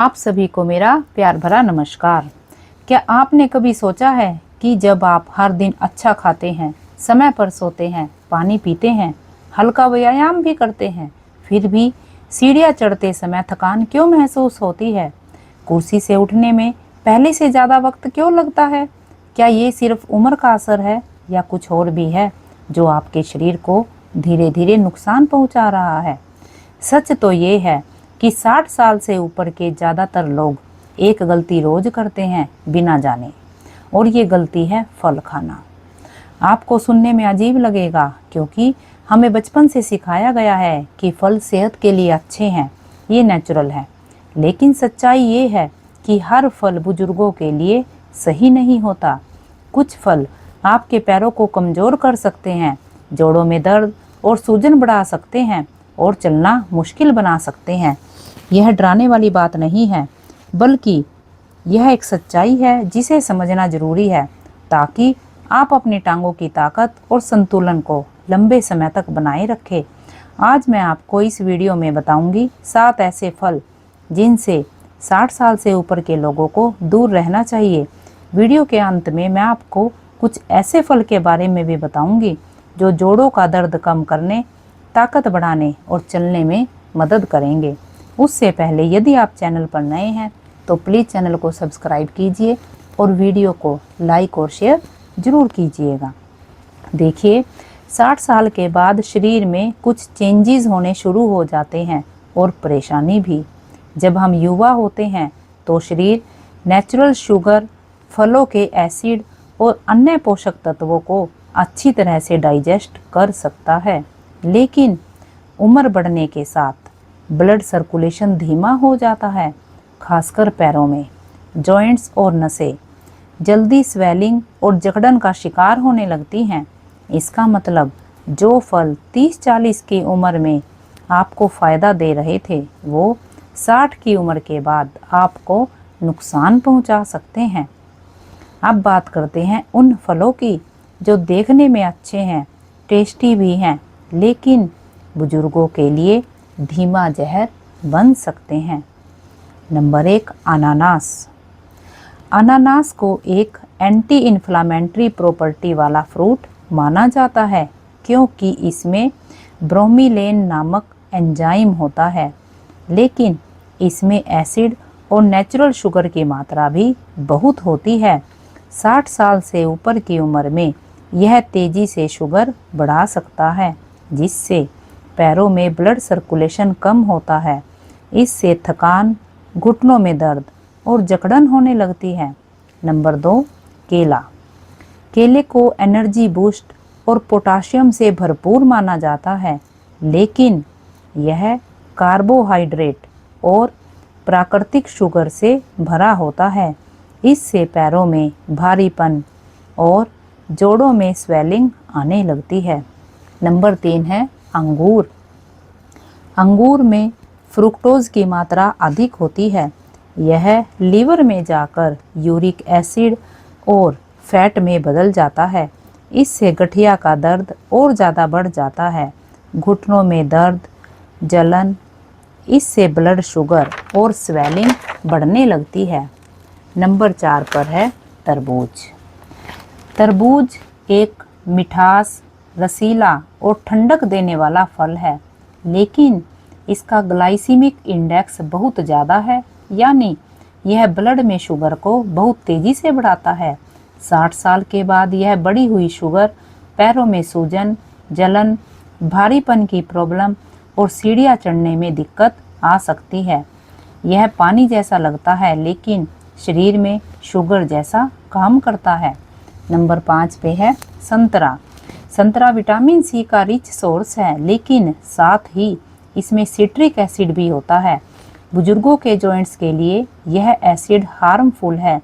आप सभी को मेरा प्यार भरा नमस्कार। क्या आपने कभी सोचा है कि जब आप हर दिन अच्छा खाते हैं, समय पर सोते हैं, पानी पीते हैं, हल्का व्यायाम भी करते हैं, फिर भी सीढ़ियाँ चढ़ते समय थकान क्यों महसूस होती है? कुर्सी से उठने में पहले से ज़्यादा वक्त क्यों लगता है? क्या ये सिर्फ उम्र का असर है या कुछ और भी है जो आपके शरीर को धीरे धीरे नुकसान पहुंचा रहा है? सच तो ये है कि 60 साल से ऊपर के ज़्यादातर लोग एक गलती रोज करते हैं बिना जाने, और ये गलती है फल खाना। आपको सुनने में अजीब लगेगा क्योंकि हमें बचपन से सिखाया गया है कि फल सेहत के लिए अच्छे हैं, ये नेचुरल है। लेकिन सच्चाई ये है कि हर फल बुजुर्गों के लिए सही नहीं होता। कुछ फल आपके पैरों को कमज़ोर कर सकते हैं, जोड़ों में दर्द और सूजन बढ़ा सकते हैं और चलना मुश्किल बना सकते हैं। यह डराने वाली बात नहीं है, बल्कि यह एक सच्चाई है जिसे समझना जरूरी है ताकि आप अपनी टांगों की ताकत और संतुलन को लंबे समय तक बनाए रखें। आज मैं आपको इस वीडियो में बताऊंगी 7 ऐसे फल जिनसे 60 साल से ऊपर के लोगों को दूर रहना चाहिए। वीडियो के अंत में मैं आपको कुछ ऐसे फल के बारे में भी बताऊंगी जो जोड़ों का दर्द कम करने, ताकत बढ़ाने और चलने में मदद करेंगे। उससे पहले यदि आप चैनल पर नए हैं तो प्लीज़ चैनल को सब्सक्राइब कीजिए और वीडियो को लाइक और शेयर ज़रूर कीजिएगा। देखिए, 60 साल के बाद शरीर में कुछ चेंजेस होने शुरू हो जाते हैं और परेशानी भी। जब हम युवा होते हैं तो शरीर नेचुरल शुगर, फलों के एसिड और अन्य पोषक तत्वों को अच्छी तरह से डाइजेस्ट कर सकता है। लेकिन उम्र बढ़ने के साथ ब्लड सर्कुलेशन धीमा हो जाता है, खासकर पैरों में। जॉइंट्स और नसें जल्दी स्वेलिंग और जकड़न का शिकार होने लगती हैं। इसका मतलब जो फल 30-40 की उम्र में आपको फ़ायदा दे रहे थे, वो 60 की उम्र के बाद आपको नुकसान पहुंचा सकते हैं। अब बात करते हैं उन फलों की जो देखने में अच्छे हैं, टेस्टी भी हैं, लेकिन बुजुर्गों के लिए धीमा जहर बन सकते हैं। नंबर 1, अनानास। अनानास को एक एंटी इन्फ्लामेटरी प्रॉपर्टी वाला फ्रूट माना जाता है क्योंकि इसमें ब्रोमीलेन नामक एंजाइम होता है, लेकिन इसमें एसिड और नेचुरल शुगर की मात्रा भी बहुत होती है। 60 साल से ऊपर की उम्र में यह तेज़ी से शुगर बढ़ा सकता है, जिससे पैरों में ब्लड सर्कुलेशन कम होता है। इससे थकान, घुटनों में दर्द और जकड़न होने लगती है। नंबर 2, केला। केले को एनर्जी बूस्ट और पोटाशियम से भरपूर माना जाता है, लेकिन यह कार्बोहाइड्रेट और प्राकृतिक शुगर से भरा होता है। इससे पैरों में भारीपन और जोड़ों में स्वेलिंग आने लगती है। नंबर 3 है अंगूर। अंगूर में फ्रुक्टोज की मात्रा अधिक होती है। यह लीवर में जाकर यूरिक एसिड और फैट में बदल जाता है। इससे गठिया का दर्द और ज़्यादा बढ़ जाता है, घुटनों में दर्द, जलन। इससे ब्लड शुगर और स्वेलिंग बढ़ने लगती है। नंबर 4 पर है तरबूज। तरबूज एक मिठास, रसीला और ठंडक देने वाला फल है, लेकिन इसका ग्लाइसीमिक इंडेक्स बहुत ज़्यादा है, यानी यह ब्लड में शुगर को बहुत तेज़ी से बढ़ाता है। 60 साल के बाद यह बढ़ी हुई शुगर पैरों में सूजन, जलन, भारीपन की प्रॉब्लम और सीढ़ियाँ चढ़ने में दिक्कत आ सकती है। यह पानी जैसा लगता है, लेकिन शरीर में शुगर जैसा काम करता है। नंबर 5 पे है संतरा। संतरा विटामिन सी का रिच सोर्स है, लेकिन साथ ही इसमें सिट्रिक एसिड भी होता है। बुजुर्गों के जॉइंट्स के लिए यह एसिड हार्मफुल है।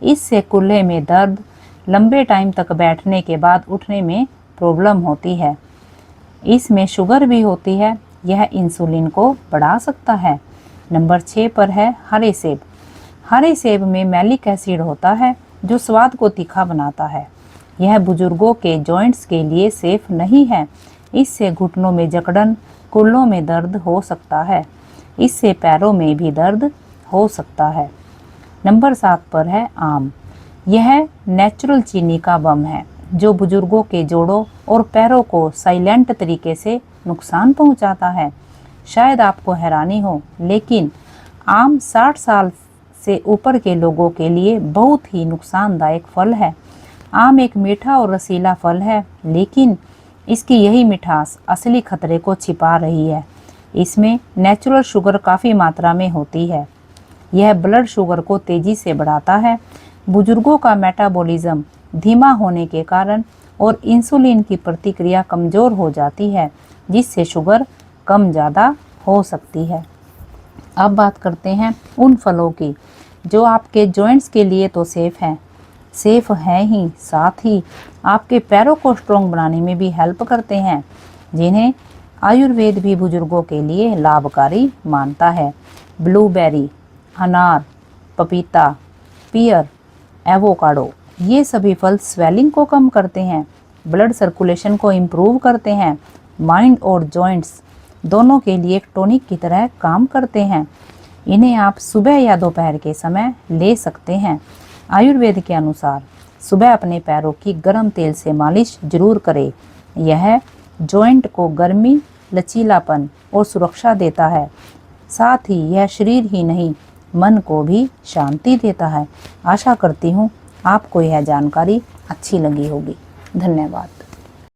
इससे कूल्हे में दर्द, लंबे टाइम तक बैठने के बाद उठने में प्रॉब्लम होती है। इसमें शुगर भी होती है, यह इंसुलिन को बढ़ा सकता है। नंबर 6 पर है हरे सेब। हरे सेब में मैलिक एसिड होता है जो स्वाद को तीखा बनाता है। यह बुजुर्गों के जॉइंट्स के लिए सेफ नहीं है। इससे घुटनों में जकड़न, कूल्हों में दर्द हो सकता है। इससे पैरों में भी दर्द हो सकता है। नंबर 7 पर है आम। यह नेचुरल चीनी का बम है जो बुजुर्गों के जोड़ों और पैरों को साइलेंट तरीके से नुकसान पहुंचाता है। शायद आपको हैरानी हो, लेकिन आम 60 साल से ऊपर के लोगों के लिए बहुत ही नुकसानदायक फल है। आम एक मीठा और रसीला फल है, लेकिन इसकी यही मिठास असली खतरे को छिपा रही है। इसमें नेचुरल शुगर काफ़ी मात्रा में होती है। यह ब्लड शुगर को तेजी से बढ़ाता है। बुजुर्गों का मेटाबॉलिज्म धीमा होने के कारण और इंसुलिन की प्रतिक्रिया कमज़ोर हो जाती है, जिससे शुगर कम ज़्यादा हो सकती है। अब बात करते हैं उन फलों की जो आपके जॉइंट्स के लिए तो सेफ हैं ही, साथ ही आपके पैरों को स्ट्रॉन्ग बनाने में भी हेल्प करते हैं, जिन्हें आयुर्वेद भी बुजुर्गों के लिए लाभकारी मानता है। ब्लूबेरी, अनार, पपीता, पियर, एवोकाडो, ये सभी फल स्वेलिंग को कम करते हैं, ब्लड सर्कुलेशन को इम्प्रूव करते हैं, माइंड और जॉइंट्स दोनों के लिए एक टॉनिक की तरह काम करते हैं। इन्हें आप सुबह या दोपहर के समय ले सकते हैं। आयुर्वेद के अनुसार सुबह अपने पैरों की गर्म तेल से मालिश जरूर करें। यह जॉइंट को गर्मी, लचीलापन और सुरक्षा देता है। साथ ही यह शरीर ही नहीं, मन को भी शांति देता है। आशा करती हूँ आपको यह जानकारी अच्छी लगी होगी। धन्यवाद।